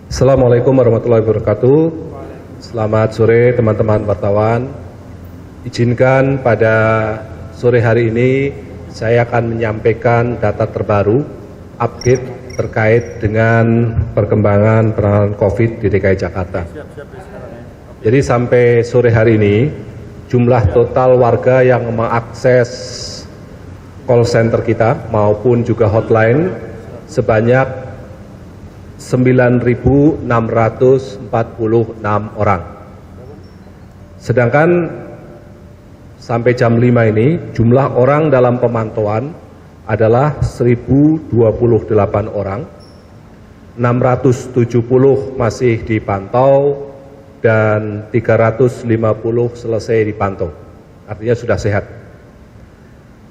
Assalamualaikum warahmatullahi wabarakatuh. Selamat sore teman-teman wartawan. Izinkan pada sore hari ini saya akan menyampaikan data terbaru update terkait dengan perkembangan penanganan COVID di DKI Jakarta. Jadi sampai sore hari ini jumlah total warga yang mengakses call center kita maupun juga hotline sebanyak 9.646 orang. Sedangkan sampai jam 5 ini jumlah orang dalam pemantauan adalah 1.028 orang, 670 masih dipantau dan 350 selesai dipantau, artinya sudah sehat.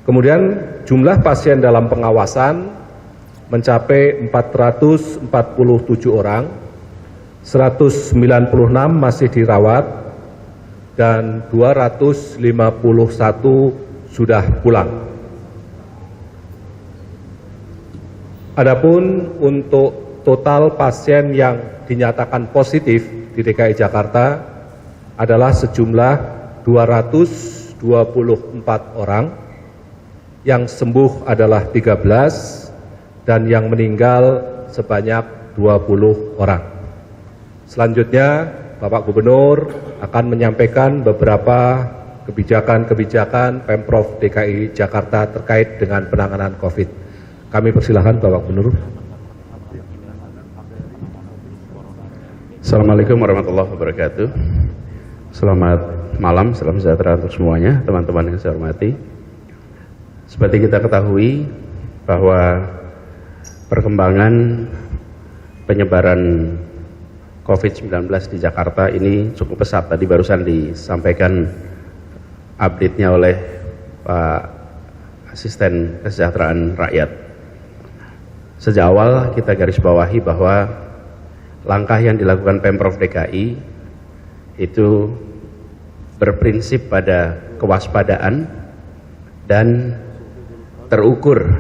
Kemudian jumlah pasien dalam pengawasan mencapai 447 orang, 196 masih dirawat, dan 251 sudah pulang. Adapun untuk total pasien yang dinyatakan positif di DKI Jakarta adalah sejumlah 224 orang, yang sembuh adalah 13, dan yang meninggal sebanyak 20 orang. Selanjutnya, Bapak Gubernur akan menyampaikan beberapa kebijakan-kebijakan Pemprov DKI Jakarta terkait dengan penanganan COVID. Kami persilahkan Bapak Gubernur. Assalamualaikum warahmatullahi wabarakatuh. Selamat malam, salam sejahtera untuk semuanya, teman-teman yang saya hormati. Seperti kita ketahui bahwa perkembangan penyebaran COVID-19 di Jakarta ini cukup pesat. Tadi barusan disampaikan update-nya oleh Pak Asisten Kesejahteraan Rakyat. Sejak awal kita garis bawahi bahwa langkah yang dilakukan Pemprov DKI itu berprinsip pada kewaspadaan dan terukur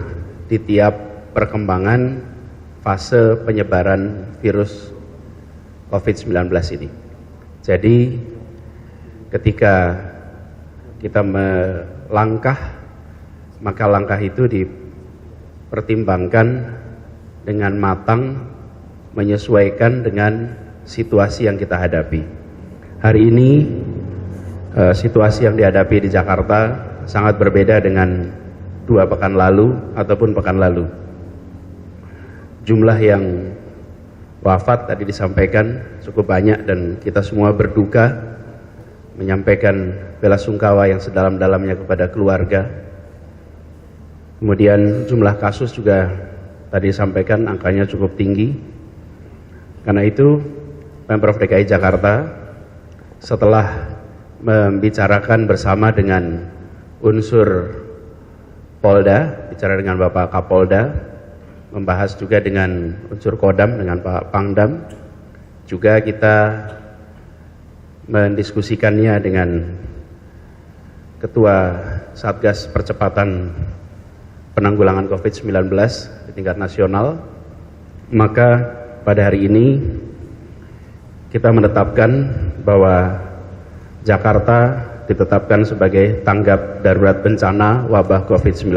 di tiap perkembangan fase penyebaran virus COVID-19 ini. Jadi ketika kita melangkah, maka langkah itu dipertimbangkan dengan matang, menyesuaikan dengan situasi yang kita hadapi. Hari ini situasi yang dihadapi di Jakarta sangat berbeda dengan 2 pekan lalu ataupun pekan lalu. Jumlah yang wafat tadi disampaikan cukup banyak dan kita semua berduka, menyampaikan bela sungkawa yang sedalam-dalamnya kepada keluarga. Kemudian jumlah kasus juga tadi disampaikan angkanya cukup tinggi. Karena itu Pemprov DKI Jakarta setelah membicarakan bersama dengan unsur Polda, bicara dengan Bapak Kapolda, membahas juga dengan unsur Kodam, dengan Pak Pangdam, juga kita mendiskusikannya dengan Ketua Satgas Percepatan Penanggulangan COVID-19 di tingkat nasional. Maka pada hari ini kita menetapkan bahwa Jakarta ditetapkan sebagai tanggap darurat bencana wabah COVID-19.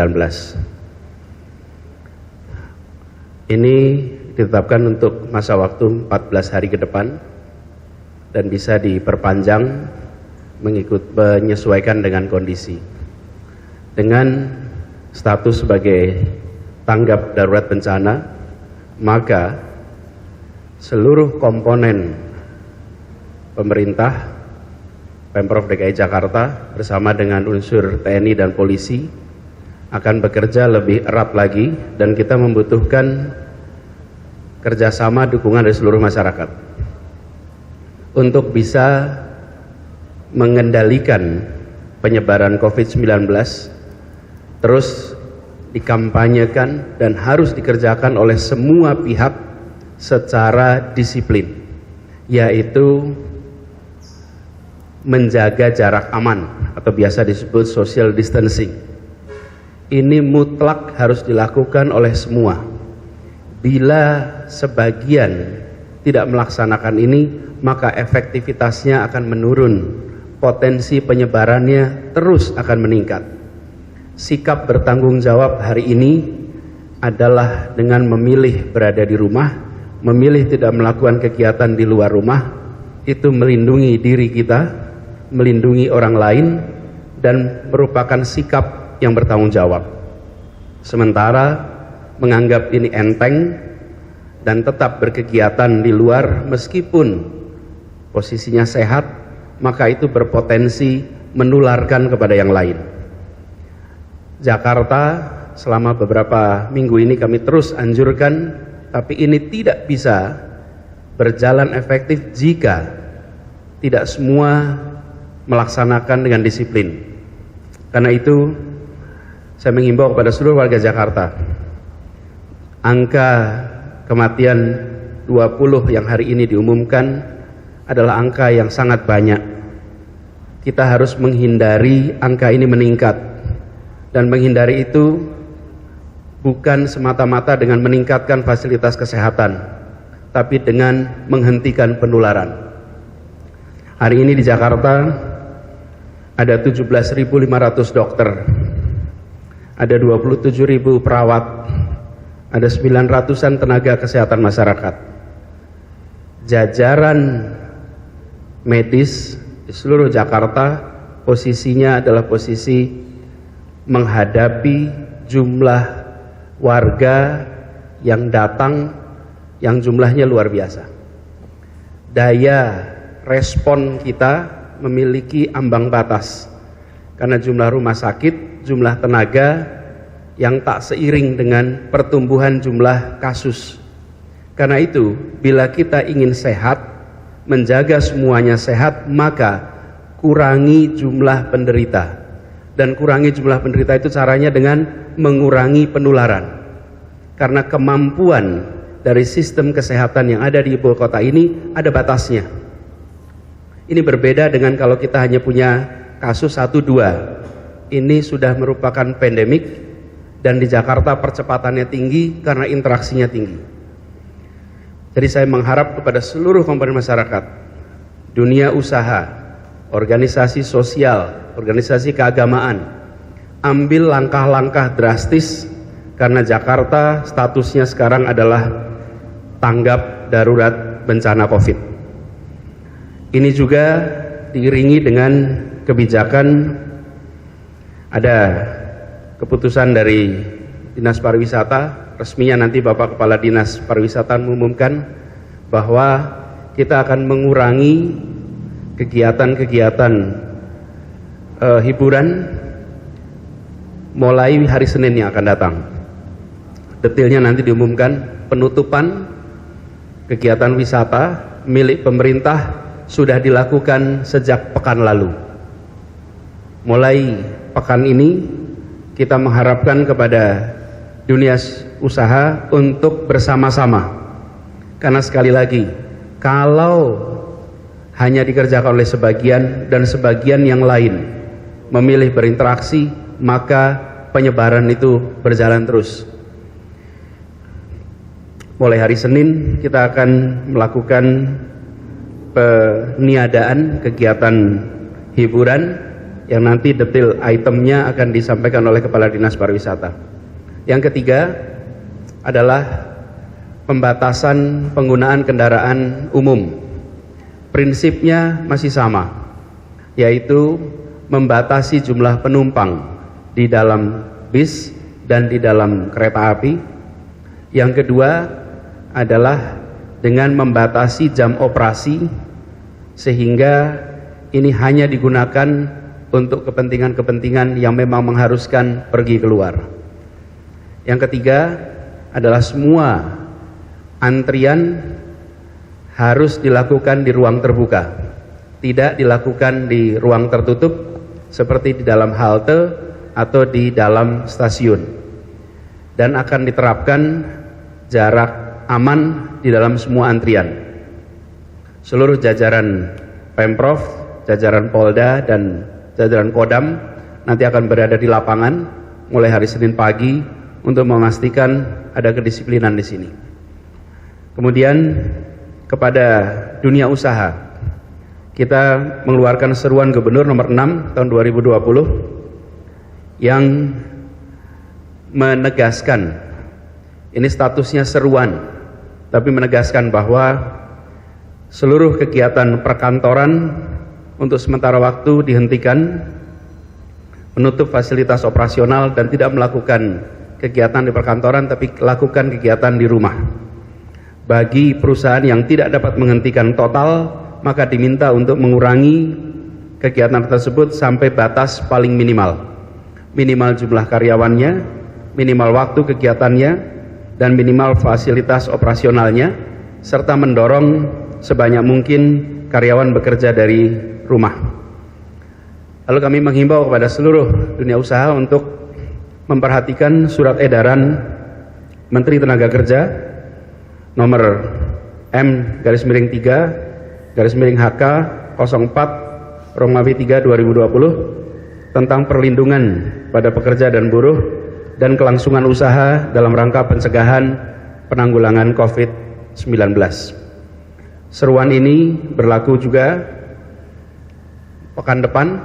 Ini ditetapkan untuk masa waktu 14 hari ke depan dan bisa diperpanjang menyesuaikan dengan kondisi. Dengan status sebagai tanggap darurat bencana, maka seluruh komponen pemerintah, Pemprov DKI Jakarta bersama dengan unsur TNI dan polisi akan bekerja lebih erat lagi, dan kita membutuhkan kerjasama dukungan dari seluruh masyarakat untuk bisa mengendalikan penyebaran COVID-19 terus dikampanyekan dan harus dikerjakan oleh semua pihak secara disiplin, yaitu menjaga jarak aman atau biasa disebut social distancing. Ini mutlak harus dilakukan oleh semua. Bila sebagian tidak melaksanakan ini, maka efektivitasnya akan menurun, potensi penyebarannya terus akan meningkat. Sikap bertanggung jawab hari ini adalah dengan memilih berada di rumah, memilih tidak melakukan kegiatan di luar rumah. Itu melindungi diri kita, melindungi orang lain, dan merupakan sikap yang bertanggung jawab. Sementara menganggap ini enteng dan tetap berkegiatan di luar meskipun posisinya sehat, maka itu berpotensi menularkan kepada yang lain. Jakarta selama beberapa minggu ini kami terus anjurkan, tapi ini tidak bisa berjalan efektif jika tidak semua melaksanakan dengan disiplin. Karena itu saya menghimbau kepada seluruh warga Jakarta, angka kematian 20 yang hari ini diumumkan adalah angka yang sangat banyak. Kita harus menghindari angka ini meningkat, dan menghindari itu bukan semata-mata dengan meningkatkan fasilitas kesehatan, tapi dengan menghentikan penularan. Hari ini di Jakarta ada 17.500 dokter, ada 27.000 perawat, ada 900-an tenaga kesehatan masyarakat. Jajaran medis di seluruh Jakarta posisinya adalah posisi menghadapi jumlah warga yang datang yang jumlahnya luar biasa. Daya respon kita memiliki ambang batas karena jumlah rumah sakit, jumlah tenaga yang tak seiring dengan pertumbuhan jumlah kasus. Karena itu, bila kita ingin sehat, menjaga semuanya sehat, maka kurangi jumlah penderita. Dan kurangi jumlah penderita itu caranya dengan mengurangi penularan. Karena kemampuan dari sistem kesehatan yang ada di ibu kota ini ada batasnya. Ini berbeda dengan kalau kita hanya punya kasus 1-2. Ini sudah merupakan pandemik, dan di Jakarta percepatannya tinggi karena interaksinya tinggi. Jadi saya mengharap kepada seluruh komponen masyarakat, dunia usaha, organisasi sosial, organisasi keagamaan, ambil langkah-langkah drastis karena Jakarta statusnya sekarang adalah tanggap darurat bencana COVID. Ini juga diiringi dengan kebijakan, ada keputusan dari Dinas Pariwisata, resminya nanti Bapak Kepala Dinas Pariwisata mengumumkan bahwa kita akan mengurangi kegiatan-kegiatan hiburan mulai hari Senin yang akan datang. Detailnya nanti diumumkan. Penutupan kegiatan wisata milik pemerintah sudah dilakukan sejak pekan lalu. Mulai pekan ini kita mengharapkan kepada dunia usaha untuk bersama-sama. Karena sekali lagi, kalau hanya dikerjakan oleh sebagian dan sebagian yang lain memilih berinteraksi, maka penyebaran itu berjalan terus. Mulai hari Senin kita akan melakukan peniadaan kegiatan hiburan yang nanti detail itemnya akan disampaikan oleh Kepala Dinas Pariwisata. Yang ketiga adalah pembatasan penggunaan kendaraan umum. Prinsipnya masih sama, yaitu membatasi jumlah penumpang di dalam bis dan di dalam kereta api. Yang kedua adalah dengan membatasi jam operasi, sehingga ini hanya digunakan untuk kepentingan-kepentingan yang memang mengharuskan pergi keluar. Yang ketiga adalah semua antrian harus dilakukan di ruang terbuka, tidak dilakukan di ruang tertutup seperti di dalam halte atau di dalam stasiun, dan akan diterapkan jarak aman di dalam semua antrian. Seluruh jajaran Pemprov, jajaran Polda, dan jajaran Kodam nanti akan berada di lapangan mulai hari Senin pagi untuk memastikan ada kedisiplinan di sini. Kemudian kepada dunia usaha. Kita mengeluarkan seruan Gubernur nomor 6 tahun 2020 yang menegaskan, ini statusnya seruan, tapi menegaskan bahwa seluruh kegiatan perkantoran untuk sementara waktu dihentikan, menutup fasilitas operasional dan tidak melakukan kegiatan di perkantoran, tapi lakukan kegiatan di rumah. Bagi perusahaan yang tidak dapat menghentikan total, maka diminta untuk mengurangi kegiatan tersebut sampai batas paling minimal. Minimal jumlah karyawannya, minimal waktu kegiatannya, dan minimal fasilitas operasionalnya, serta mendorong sebanyak mungkin karyawan bekerja dari rumah. Lalu kami menghimbau kepada seluruh dunia usaha untuk memperhatikan surat edaran Menteri Tenaga Kerja nomor M/3/HK 04/3 tentang perlindungan pada pekerja dan buruh dan kelangsungan usaha dalam rangka pencegahan penanggulangan COVID-19. Seruan ini berlaku juga pekan depan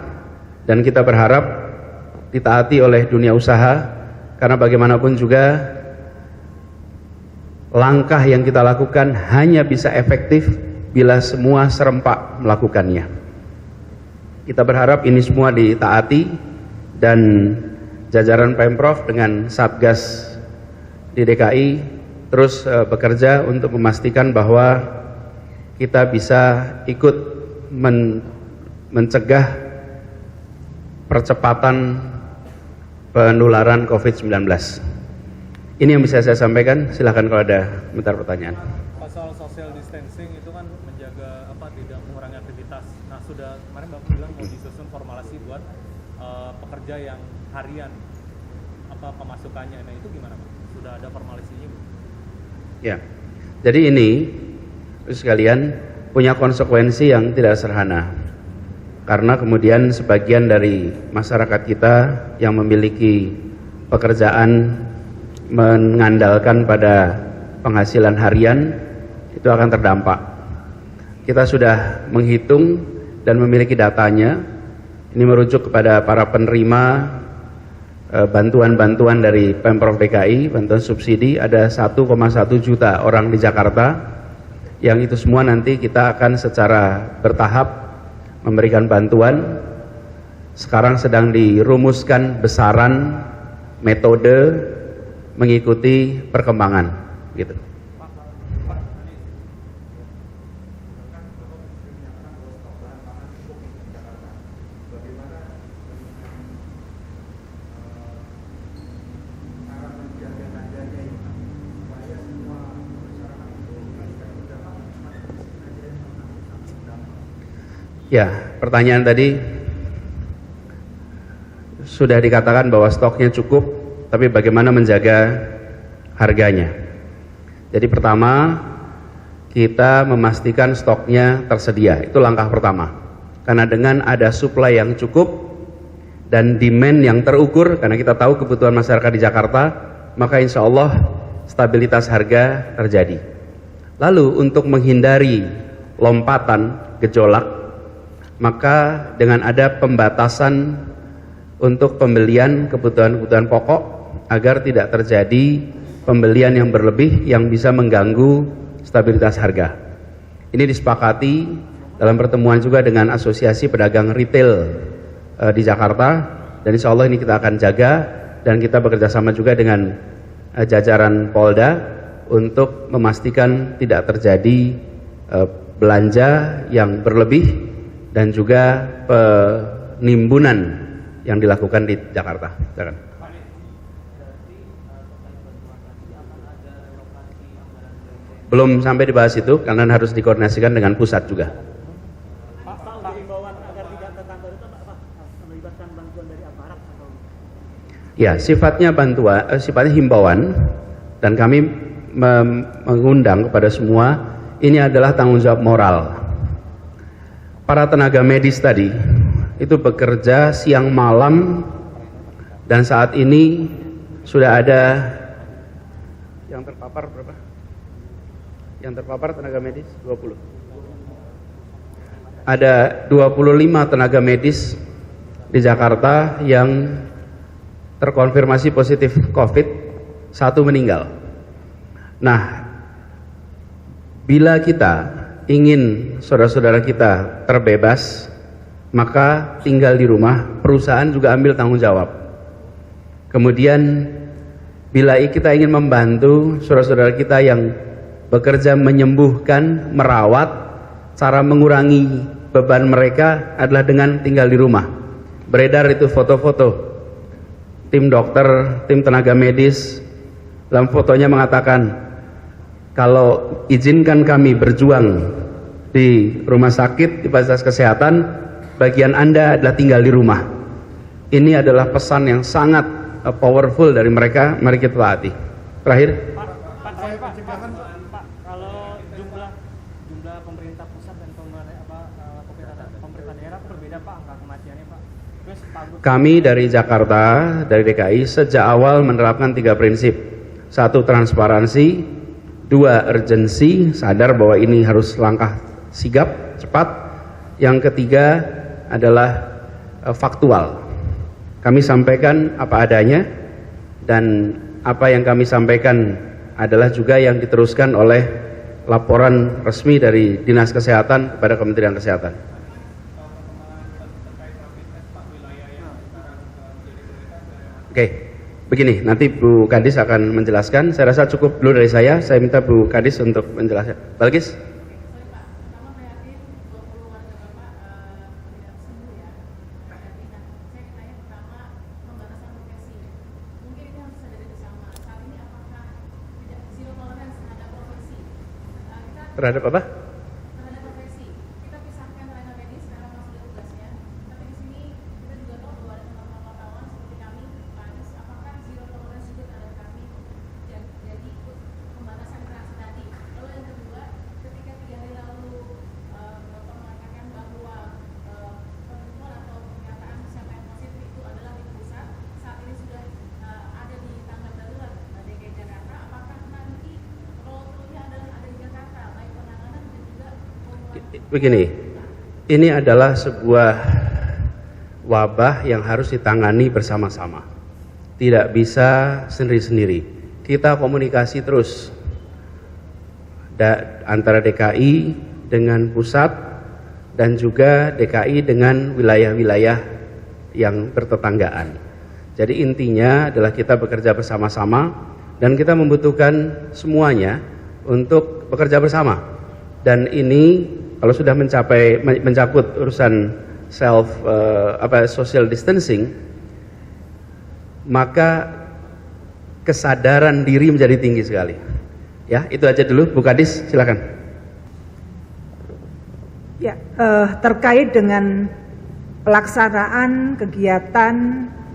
dan kita berharap ditaati oleh dunia usaha, karena bagaimanapun juga langkah yang kita lakukan hanya bisa efektif bila semua serempak melakukannya. Kita berharap ini semua ditaati dan jajaran Pemprov dengan Satgas di DKI terus bekerja untuk memastikan bahwa kita bisa ikut mencegah percepatan penularan COVID-19. Ini yang bisa saya sampaikan. Silakan kalau ada pertanyaan. Soal social distancing itu kan menjaga tidak mengurangi aktivitas. Nah, sudah kemarin Bapak bilang mau disusun formulasi buat pekerja yang harian pemasukannya. Nah, itu gimana, Pak? Sudah ada formulasinya, Bu? Ya. Jadi ini sekalian punya konsekuensi yang tidak sederhana. Karena kemudian sebagian dari masyarakat kita yang memiliki pekerjaan mengandalkan pada penghasilan harian itu akan terdampak. Kita sudah menghitung dan memiliki datanya. Ini merujuk kepada para penerima bantuan-bantuan dari Pemprov DKI, bantuan subsidi, ada 1,1 juta orang di Jakarta, yang itu semua nanti kita akan secara bertahap memberikan bantuan. Sekarang sedang dirumuskan besaran, metode, mengikuti perkembangan, gitu. Ya, pertanyaan tadi sudah dikatakan bahwa stoknya cukup, tapi bagaimana menjaga harganya. Jadi pertama, kita memastikan stoknya tersedia, itu langkah pertama. Karena dengan ada supply yang cukup dan demand yang terukur, karena kita tahu kebutuhan masyarakat di Jakarta, maka insya Allah stabilitas harga terjadi. Lalu untuk menghindari lompatan, gejolak, maka dengan ada pembatasan untuk pembelian kebutuhan-kebutuhan pokok agar tidak terjadi pembelian yang berlebih yang bisa mengganggu stabilitas harga. Ini disepakati dalam pertemuan juga dengan Asosiasi Pedagang Retail di Jakarta, dan insya Allah ini kita akan jaga, dan kita bekerjasama juga dengan jajaran Polda untuk memastikan tidak terjadi belanja yang berlebih dan juga penimbunan yang dilakukan di Jakarta. Silakan. Belum sampai dibahas itu karena harus dikoordinasikan dengan pusat juga. Ya, sifatnya himbauan, dan kami mengundang kepada semua, ini adalah tanggung jawab moral. Para tenaga medis tadi itu bekerja siang malam, dan saat ini sudah ada yang terpapar berapa? Yang terpapar tenaga medis 20. Ada 25 tenaga medis di Jakarta yang terkonfirmasi positif COVID, 1 meninggal. Nah, bila kita ingin saudara-saudara kita terbebas, maka tinggal di rumah, perusahaan juga ambil tanggung jawab. Kemudian bila kita ingin membantu saudara-saudara kita yang bekerja menyembuhkan, merawat, cara mengurangi beban mereka adalah dengan tinggal di rumah. Beredar itu foto-foto tim dokter, tim tenaga medis, dalam fotonya mengatakan, kalau izinkan kami berjuang di rumah sakit, di fasilitas kesehatan, bagian Anda adalah tinggal di rumah. Ini adalah pesan yang sangat powerful dari mereka, mari kita taati. Terakhir, Pak, kalau jumlah pemerintah pusat dan pemerintah daerah berbeda Pak angka kematiannya Pak. Terus Pak kami dari Jakarta, dari DKI sejak awal menerapkan 3 prinsip. 1, transparansi. 2, urgensi, sadar bahwa ini harus langkah sigap, cepat. Yang ketiga adalah faktual. Kami sampaikan apa adanya, dan apa yang kami sampaikan adalah juga yang diteruskan oleh laporan resmi dari Dinas Kesehatan kepada Kementerian Kesehatan. Oke, begini, nanti Bu Kadis akan menjelaskan. Saya rasa cukup dulu dari saya minta Bu Kadis untuk menjelaskan. Balkis? Terhadap apa? Terhadap profesi. Kita pisahkan tenaga medis karena masuk tugasnya. Tapi di sini kita juga tahu bahwa ada teman-teman wartawan seperti kami, Pak Anies, apakah zero tolerance juga terhadap kami jadi ikut pembatasan interaksi tadi. Lalu yang kedua, ketika 3 hari lalu Bapak mengatakan bahwa penentuan atau pernyataan siapa yang positif itu adalah di pusat, saat ini sudah ada di tanggap darurat DKI Jakarta, apakah nanti role-nya adalah ada di Jakarta? Begini, ini adalah sebuah wabah yang harus ditangani bersama-sama. Tidak bisa sendiri-sendiri. Kita komunikasi terus antara DKI dengan pusat dan juga DKI dengan wilayah-wilayah yang bertetanggaan. Jadi intinya adalah kita bekerja bersama-sama dan kita membutuhkan semuanya untuk bekerja bersama. Dan ini kalau sudah mencakup urusan social distancing, maka kesadaran diri menjadi tinggi sekali. Ya, itu aja dulu. Bu Kadis, silakan. Ya, terkait dengan pelaksanaan kegiatan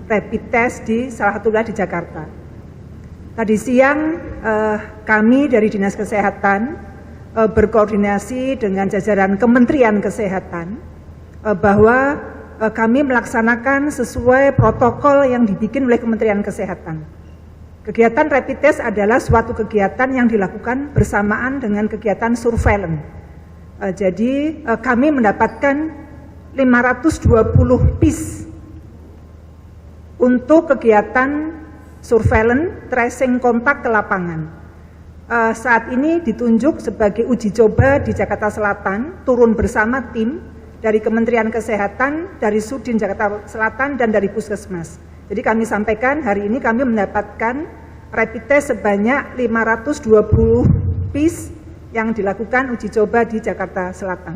rapid test di salah satu wilayah di Jakarta. Tadi siang kami dari Dinas Kesehatan berkoordinasi dengan jajaran Kementerian Kesehatan bahwa kami melaksanakan sesuai protokol yang dibikin oleh Kementerian Kesehatan. Kegiatan rapid test adalah suatu kegiatan yang dilakukan bersamaan dengan kegiatan surveillance. Jadi kami mendapatkan 520 piece untuk kegiatan surveillance tracing kontak ke lapangan. Saat ini ditunjuk sebagai uji coba di Jakarta Selatan, turun bersama tim dari Kementerian Kesehatan, dari Sudin Jakarta Selatan, dan dari Puskesmas. Jadi kami sampaikan hari ini kami mendapatkan rapid test sebanyak 520 piece yang dilakukan uji coba di Jakarta Selatan.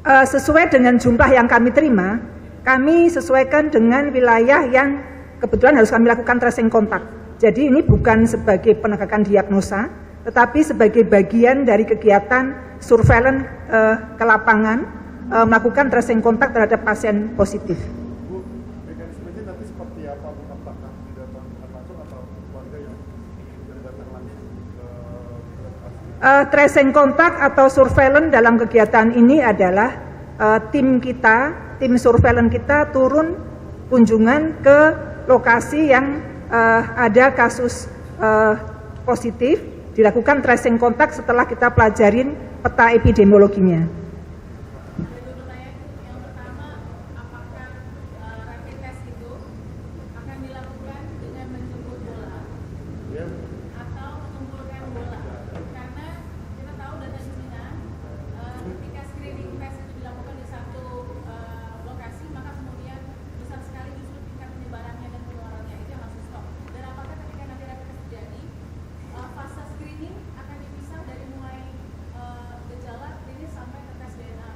Sesuai dengan jumlah yang kami terima, kami sesuaikan dengan wilayah yang kebetulan harus kami lakukan tracing kontak. Jadi ini bukan sebagai penegakan diagnosa, tetapi sebagai bagian dari kegiatan surveillance ke lapangan, melakukan tracing kontak terhadap pasien positif. Bu, mekanismenya nanti seperti apa? Apakah didatangkan langsung atau warga yang datang langsung ke Tracing kontak atau surveillance dalam kegiatan ini adalah tim surveillance kita turun kunjungan ke lokasi yang ada kasus positif, dilakukan tracing kontak setelah kita pelajarin peta epidemiologinya. Yang pertama, apakah rapid test itu akan dilakukan dengan menjemput bola atau mengumpulkan bola? Karena kita tahu data di Cina, ketika screening test itu dilakukan di satu lokasi, maka kemudian besar sekali justru tingkat penyebarannya dan penularannya, itu yang harus stop. Dan apakah ketika nanti rapid test terjadi, fase screening akan dipisah dari mulai gejala klinis sampai ke tes DNA?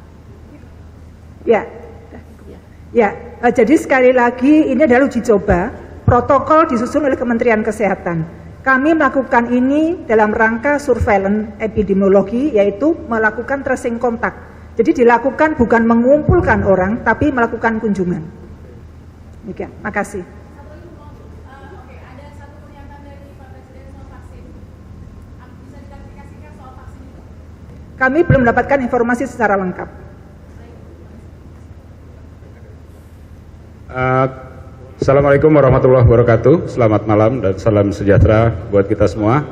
Jadi sekali lagi ini adalah uji coba, protokol disusun oleh Kementerian Kesehatan. Kami melakukan ini dalam rangka surveillance epidemiologi, yaitu melakukan tracing kontak. Jadi dilakukan bukan mengumpulkan orang, tapi melakukan kunjungan. Demikian, makasih. Oke, ada satu pernyataan dari Pak Presiden soal vaksin. Bisa diklarifikasikan soal vaksin itu? Kami belum mendapatkan informasi secara lengkap. Assalamualaikum warahmatullahi wabarakatuh. Selamat malam dan salam sejahtera buat kita semua.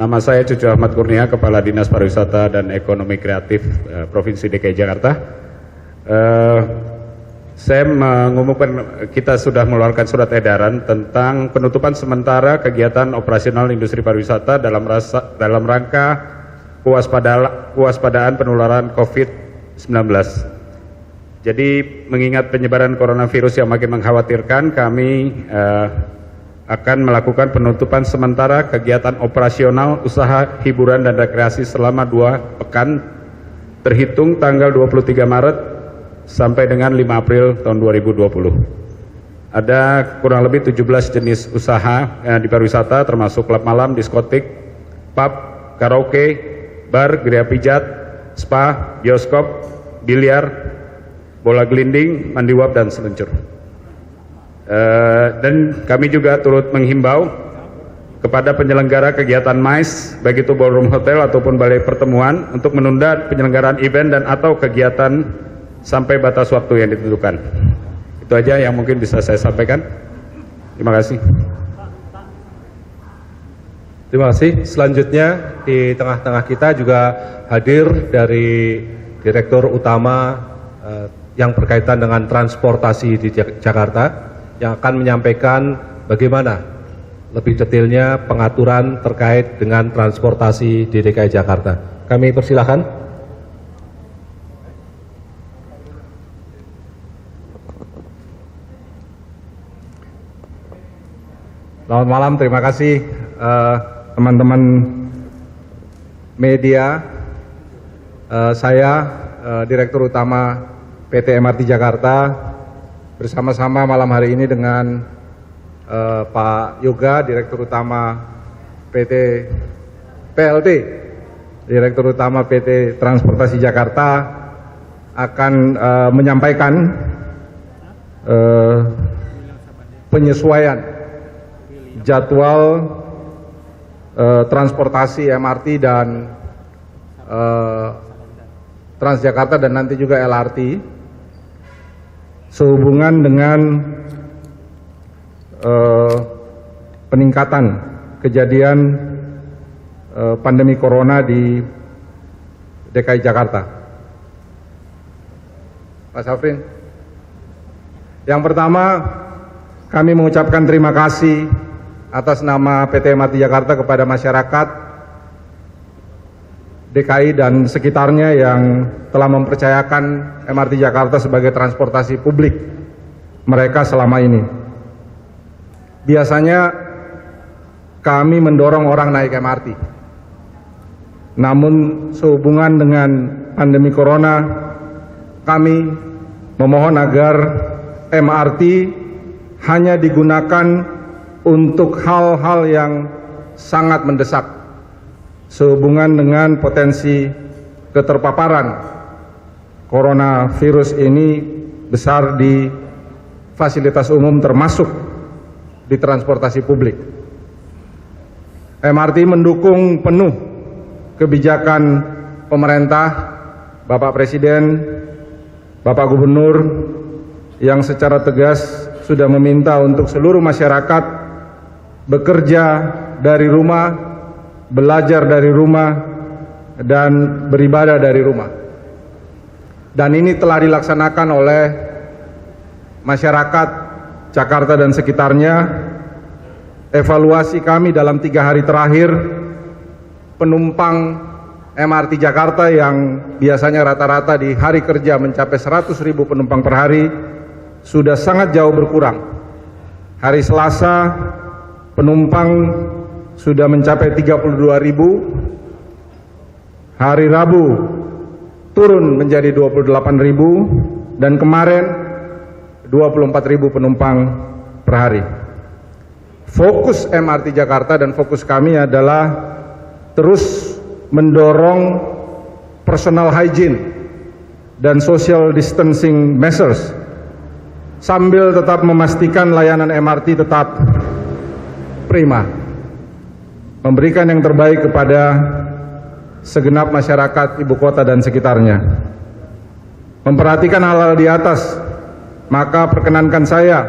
Nama saya Cucu Ahmad Kurnia, Kepala Dinas Pariwisata dan Ekonomi Kreatif Provinsi DKI Jakarta. Saya mengumumkan kita sudah mengeluarkan surat edaran tentang penutupan sementara kegiatan operasional industri pariwisata dalam rangka kewaspadaan penularan COVID-19. Jadi mengingat penyebaran coronavirus yang makin mengkhawatirkan, kami akan melakukan penutupan sementara kegiatan operasional usaha hiburan dan rekreasi selama 2 pekan terhitung tanggal 23 Maret sampai dengan 5 April tahun 2020. Ada kurang lebih 17 jenis usaha di pariwisata termasuk klub malam, diskotik, pub, karaoke, bar, gerai pijat, spa, bioskop, biliar, bola gelinding, mandi uap, dan seluncur. Dan kami juga turut menghimbau kepada penyelenggara kegiatan MICE, baik itu ballroom hotel ataupun balai pertemuan, untuk menunda penyelenggaraan event dan atau kegiatan sampai batas waktu yang ditentukan. Itu aja yang mungkin bisa saya sampaikan. Terima kasih. Terima kasih. Selanjutnya di tengah-tengah kita juga hadir dari Direktur Utama yang berkaitan dengan transportasi di Jakarta, yang akan menyampaikan bagaimana lebih detailnya pengaturan terkait dengan transportasi di DKI Jakarta. Kami persilahkan. Selamat malam, terima kasih teman-teman media. Saya Direktur Utama PT MRT Jakarta bersama-sama malam hari ini dengan Pak Yoga, Direktur Utama PT PLT, Direktur Utama PT Transportasi Jakarta, akan menyampaikan penyesuaian jadwal transportasi MRT dan Transjakarta dan nanti juga LRT sehubungan dengan peningkatan kejadian pandemi corona di DKI Jakarta. Pak Safrin, yang pertama kami mengucapkan terima kasih atas nama PT MRT Jakarta kepada masyarakat DKI dan sekitarnya yang telah mempercayakan MRT Jakarta sebagai transportasi publik mereka selama ini. Biasanya kami mendorong orang naik MRT, namun sehubungan dengan pandemi corona, kami memohon agar MRT hanya digunakan untuk hal-hal yang sangat mendesak sehubungan dengan potensi keterpaparan coronavirus ini besar di fasilitas umum termasuk di transportasi publik. MRT mendukung penuh kebijakan pemerintah, Bapak Presiden, Bapak Gubernur yang secara tegas sudah meminta untuk seluruh masyarakat bekerja dari rumah, belajar dari rumah, dan beribadah dari rumah. Dan ini telah dilaksanakan oleh masyarakat Jakarta dan sekitarnya. Evaluasi kami dalam 3 hari terakhir, penumpang MRT Jakarta yang biasanya rata-rata di hari kerja mencapai 100.000 penumpang per hari, sudah sangat jauh berkurang. Hari Selasa penumpang sudah mencapai 32.000, hari Rabu turun menjadi 28.000, dan kemarin 24.000 penumpang per hari. Fokus MRT Jakarta dan fokus kami adalah terus mendorong personal hygiene dan social distancing measures, sambil tetap memastikan layanan MRT tetap prima, memberikan yang terbaik kepada segenap masyarakat ibu kota dan sekitarnya. Memperhatikan hal-hal di atas, maka perkenankan saya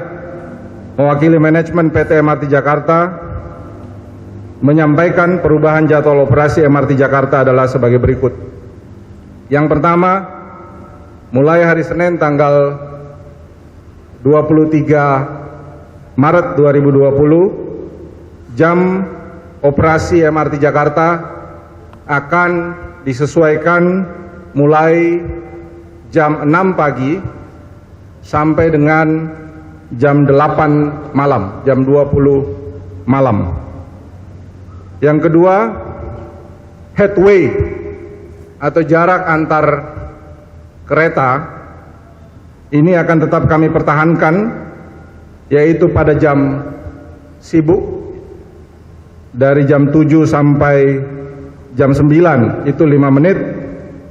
mewakili manajemen PT MRT Jakarta menyampaikan perubahan jadwal operasi MRT Jakarta adalah sebagai berikut. Yang pertama, mulai hari Senin tanggal 23 Maret 2020, jam operasi MRT Jakarta akan disesuaikan mulai jam 6 pagi sampai dengan jam 8 malam, jam 20 malam. Yang kedua, headway atau jarak antar kereta ini akan tetap kami pertahankan, yaitu pada jam sibuk dari jam 7 sampai jam 9 itu 5 menit,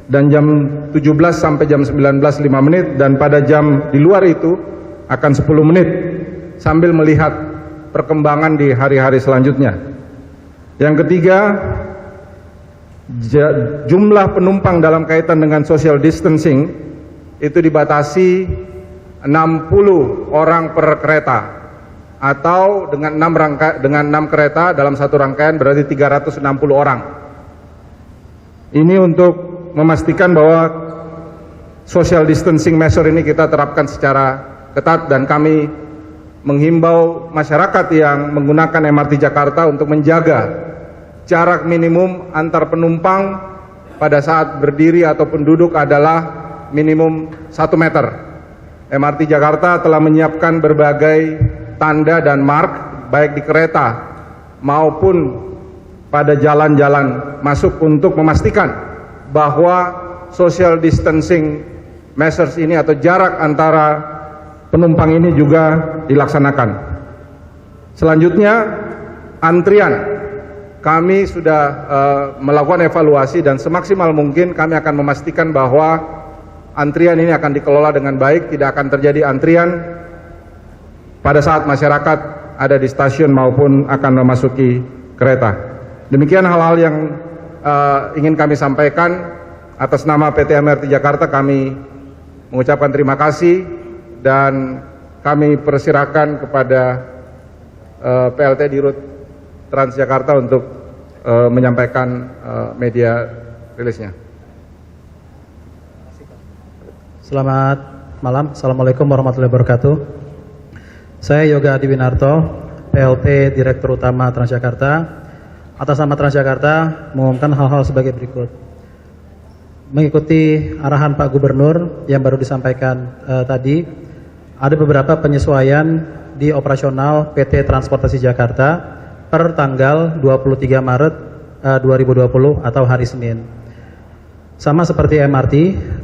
dan jam 17 sampai jam 19 5 menit, dan pada jam di luar itu akan 10 menit, sambil melihat perkembangan di hari-hari selanjutnya. Yang ketiga, jumlah penumpang dalam kaitan dengan social distancing itu dibatasi 60 orang per kereta, atau dengan 6 kereta dalam satu rangkaian berarti 360 orang. Ini untuk memastikan bahwa social distancing measure ini kita terapkan secara ketat, dan kami menghimbau masyarakat yang menggunakan MRT Jakarta untuk menjaga jarak minimum antar penumpang pada saat berdiri ataupun duduk adalah minimum 1 meter. MRT Jakarta telah menyiapkan berbagai tanda dan mark baik di kereta maupun pada jalan-jalan masuk untuk memastikan bahwa social distancing measures ini atau jarak antara penumpang ini juga dilaksanakan. Selanjutnya, antrian. Kami sudah melakukan evaluasi dan semaksimal mungkin kami akan memastikan bahwa antrian ini akan dikelola dengan baik, tidak akan terjadi antrian pada saat masyarakat ada di stasiun maupun akan memasuki kereta. Demikian hal-hal yang ingin kami sampaikan. Atas nama PT MRT Jakarta kami mengucapkan terima kasih, dan kami persilahkan kepada PLT Dirut Transjakarta untuk menyampaikan media rilisnya. Selamat malam, Assalamualaikum warahmatullahi wabarakatuh. Saya Yoga Adiwinarto, PLT Direktur Utama Transjakarta. Atas nama Transjakarta mengumumkan hal-hal sebagai berikut. Mengikuti arahan Pak Gubernur yang baru disampaikan tadi, ada beberapa penyesuaian di operasional PT Transportasi Jakarta per tanggal 23 Maret 2020 atau hari Senin. Sama seperti MRT,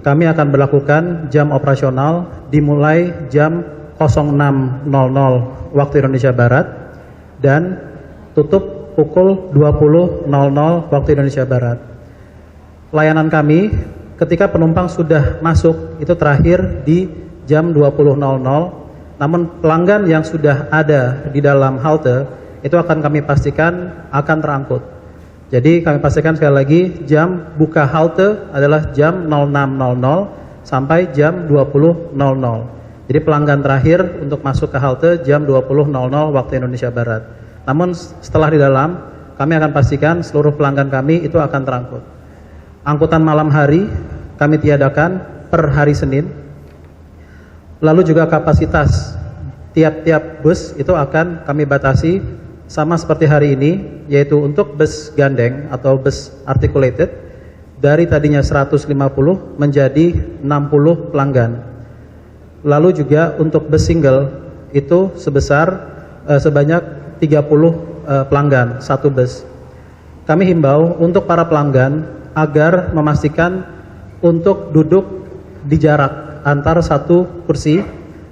kami akan berlakukan jam operasional dimulai jam 06.00 waktu Indonesia Barat dan tutup pukul 20.00 waktu Indonesia Barat. Layanan kami ketika penumpang sudah masuk itu terakhir di jam 20.00, namun pelanggan yang sudah ada di dalam halte itu akan kami pastikan akan terangkut. Jadi kami pastikan sekali lagi jam buka halte adalah jam 06.00 sampai jam 20.00. Jadi pelanggan terakhir untuk masuk ke halte jam 20.00 waktu Indonesia Barat. Namun setelah di dalam, kami akan pastikan seluruh pelanggan kami itu akan terangkut. Angkutan malam hari kami tiadakan per hari Senin. Lalu juga kapasitas tiap-tiap bus itu akan kami batasi sama seperti hari ini, yaitu untuk bus gandeng atau bus articulated dari tadinya 150 menjadi 60 pelanggan. Lalu juga untuk bus single itu sebanyak 30 pelanggan satu bus. Kami himbau untuk para pelanggan agar memastikan untuk duduk di jarak antar satu kursi,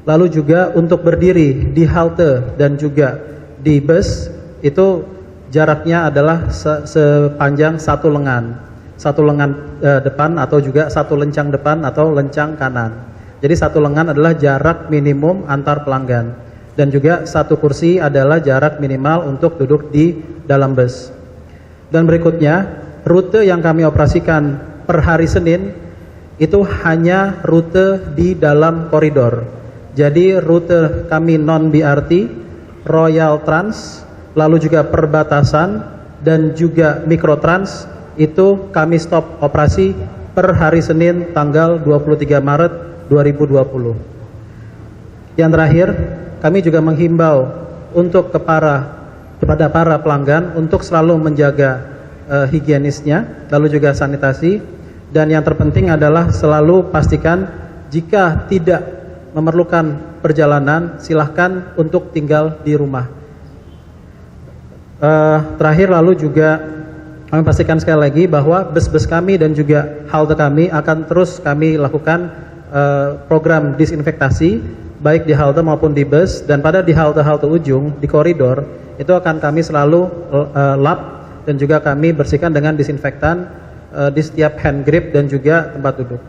lalu juga untuk berdiri di halte dan juga di bus itu jaraknya adalah sepanjang satu lengan depan atau juga satu lencang depan atau lencang kanan. Jadi satu lengan adalah jarak minimum antar pelanggan dan juga satu kursi adalah jarak minimal untuk duduk di dalam bus. Dan berikutnya, rute yang kami operasikan per hari Senin itu hanya rute di dalam koridor. Jadi rute kami non BRT, Royal Trans, lalu juga perbatasan dan juga Mikrotrans itu kami stop operasi per hari Senin tanggal 23 Maret 2020. Yang terakhir, kami juga menghimbau untuk kepada para pelanggan untuk selalu menjaga higienisnya, lalu juga sanitasi, dan yang terpenting adalah selalu pastikan jika tidak memerlukan perjalanan, silahkan untuk tinggal di rumah. Terakhir lalu juga kami pastikan sekali lagi bahwa bus-bus kami dan juga halte kami akan terus kami lakukan program disinfektasi baik di halte maupun di bus, dan pada di halte-halte ujung di koridor itu akan kami selalu lap dan juga kami bersihkan dengan disinfektan di setiap hand grip dan juga tempat duduk.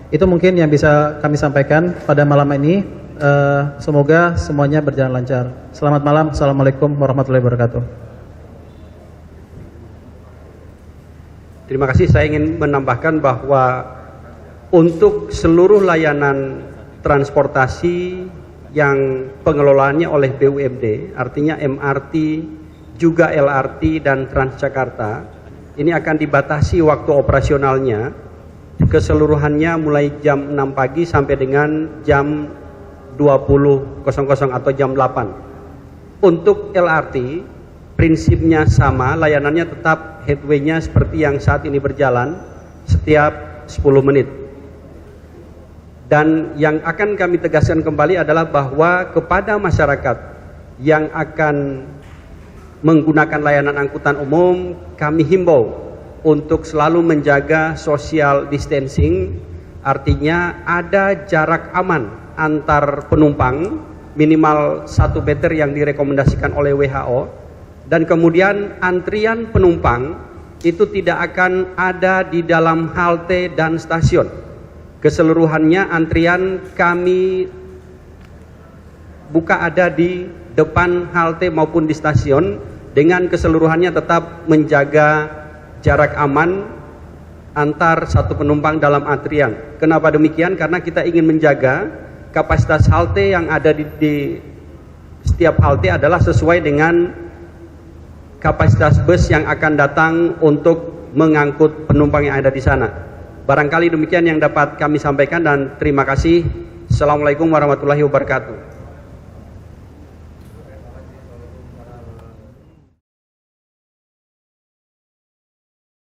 Itu mungkin yang bisa kami sampaikan pada malam ini. Semoga semuanya berjalan lancar. Selamat malam. Assalamualaikum warahmatullahi wabarakatuh. Terima kasih. Saya ingin menambahkan bahwa untuk seluruh layanan transportasi yang pengelolaannya oleh BUMD, artinya MRT, juga LRT dan Transjakarta, ini akan dibatasi waktu operasionalnya keseluruhannya mulai jam 6 pagi sampai dengan jam 20.00 atau jam 8. Untuk LRT prinsipnya sama, layanannya tetap headway-nya seperti yang saat ini berjalan setiap 10 menit. Dan yang akan kami tegaskan kembali adalah bahwa kepada masyarakat yang akan menggunakan layanan angkutan umum, kami himbau untuk selalu menjaga social distancing, artinya ada jarak aman antar penumpang minimal 1 meter yang direkomendasikan oleh WHO, dan kemudian antrian penumpang itu tidak akan ada di dalam halte dan stasiun. Keseluruhannya antrian kami buka ada di depan halte maupun di stasiun, dengan keseluruhannya tetap menjaga jarak aman antar satu penumpang dalam antrian. Kenapa demikian? Karena kita ingin menjaga kapasitas halte yang ada di setiap halte adalah sesuai dengan kapasitas bus yang akan datang untuk mengangkut penumpang yang ada di sana. Barangkali demikian yang dapat kami sampaikan, dan terima kasih. Assalamualaikum warahmatullahi wabarakatuh.